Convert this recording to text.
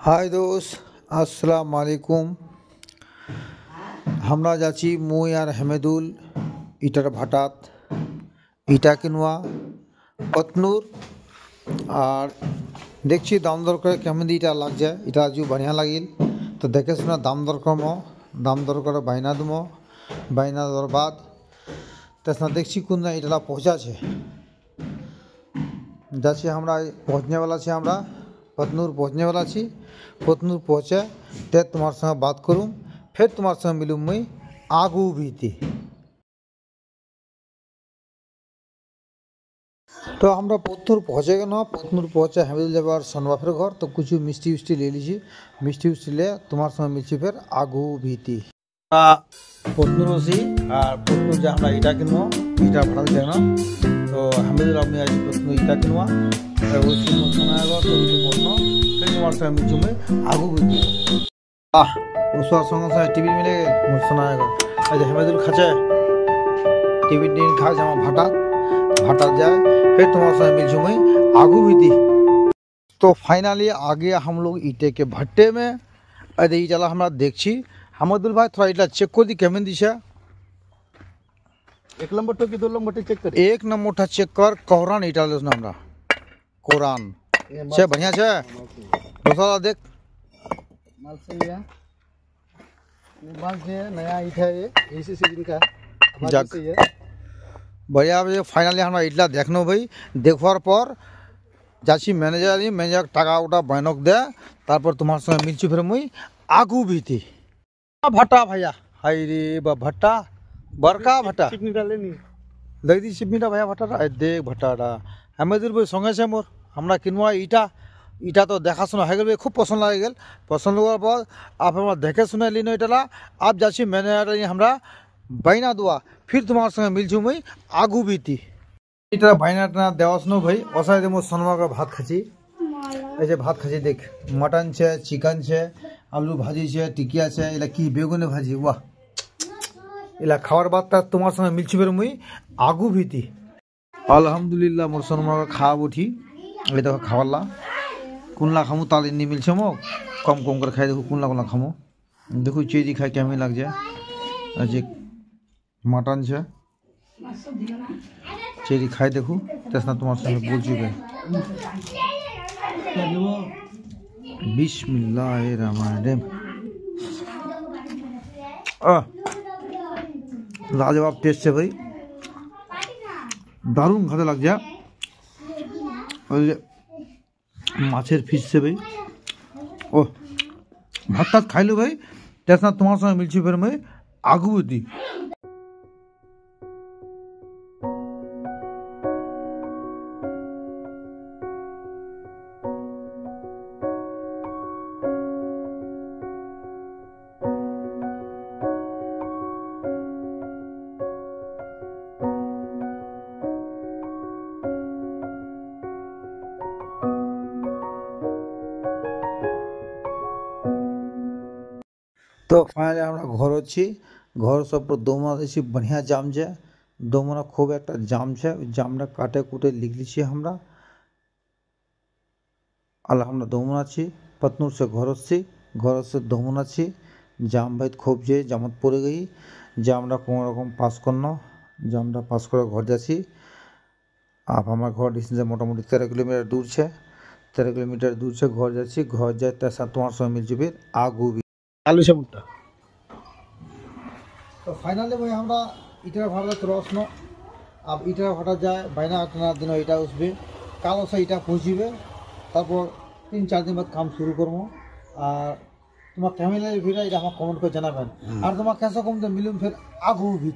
हाय दोस्त, अस्सलाम वालेकुम। हमरा जाची मुई और हेमेदुल इटार भाटात इटा किनवा पतनूर और देखी दाम दर करे केमन इटा लाग जाए। इटा जो बढ़िया लगिल तो देखे सुना दाम दर करमो, दाम दर करे बायना दुमो, बायना दर बाद तसना देखी कुन इटा पहुँचा छे जाची हमरा पहुँचने वाला छे। हमरा पतनूर पहुँचने वाला छी। पतनूर पहुँचे ते तुम्हारे संग बात करूँ, फिर तुम्हारे संग मिलूँ मैं आगू भी थी। तो हमरा पतनूर पहुँचेगा ना, पतनूर पहुँचे हेमेदुल जब और सनवा फिर घर तो कुछ मिष्टी उष्टी ले लीजिए, मिष्टी उष्टी ले तुम्हारे संग मिलची फिर आगू भी थी। पतनूर से पतनूर जा हमरा इटा किनवा इटा भाड़ा जाना तो हेमेदुल अपने आज पतनूर इटा किनवा उसी मौसम आएगा तो उसी पहुँचना फिर तुम्हारे संग मिलचू मैं आगू भी थी। उस बार संग से टीवी मिलेगा मौसम आएगा आज हेमेदुल खचे टीवी दिन खा जामा भाटा जाए फिर तुम्हारे साथ मिल जुमे आगू भी थी। तो फाइनली आ गया हम लोग ईटे के भट्टे में। अरे ये चला हमारा देखी हेमेदुल भाई थोड़ा इटा चेक कर दी केमन दिशा एक नंबर तो की दो नंबर चेक कर एक नंबर चेक कर कोरान इटा ले हमरा कोरान छे बढ़िया छे दूसरा देख माल सही है माल से नया ईटा है ये इसी सीजन का है सही है बढ़िया। फाइनली हमरा इटला देखनो भाई देखवार पर जाची मैनेजर टाका उटा बहनक दे तारपर तुम्हार संग मिलची फिर मुई आगू भी थी। भट्टा भैया हाय रे बा भट्टा बड़का भट्टा चिकनी डाले नहीं लई दी चिपनीटा भैया भट्टा देख भट्टाटा हेमेदुल भाई संगे छे मोर हमरा किनवा इटा तो देखा सुना है गेल खूब पसंद लगे गेल। पसंद लगवार बाद आप हमरा देखे सुने लीनो इटाला आप जाची मैनेजर हमरा बायना दुआ फिर तुम्हारे संग मिलचू मैं आगू भी थी। इटा बायना देवासनो भाई ओसा दे मोर सनवा का भात खाची ऐसे भात खाची देख मटन छे चिकन छे आलू भाजी छे टिकिया छे इला की बेगुने भाजी वाह इला खावार बाद ता तुम्हारे संग मिलचू फिर मुई आगू भी थी। अल्हम्दुलिल्लाह मोर सनवा का खा उठी ए देखो खावाला कुनला खामु ताल नहीं मिलछे मो कम कर खाई देखो कुनला खामु देखो चीज खाई केमन लग जाए अजे मटन छे चेरी खाई देखो तसना तुम्हारे संग बोल चुके बिस्मिल्लाहिर्रहमानिर्रहीम लाजवाब टेस्ट है भाई दारुण खाते लग जाए माछेर फिश से भाई ओह भात तात खाई लो भाई तसना तुम्हारे संग मिलची फिर मैं आगू दी। तो फाइनली हमरा घर अच्छी घर सब पर दोमना देखी बढ़िया जाम छे दोमना खूब एक जाम छे जामना काटे कुटे लिख ली हमरा अल्लाह हमरा दोमना छी पतनूर से घर से दोमना छी जाम भाई खूब जे जामत पड़े गई जामरा कोनो रकम पास करना जामरा पास कर घर जाची। आप हमारे घर डिस्टेंस मोटामुटी 13 किलोमीटर दूर छे 13 किलोमीटर दूर से घर जाची घर जाए तैसा तुम्हारे संग मिल फिर आगू भी आलू से मुट्टा। तो फाइनली भाई हमरा इटा भाड़ा क्रॉसनो अब इटा भाटा जाए बायना आटना दिन इटा उसबे कालो से इटा पहुँचबे तारपर 3-4 दिन बाद काम शुरू करबो और तुम्हारा केमन लगे फिर इटा कमेंट कर जानाबेन और तुम्हारा कैसा कम मिलूँ फिर आगू भी थी।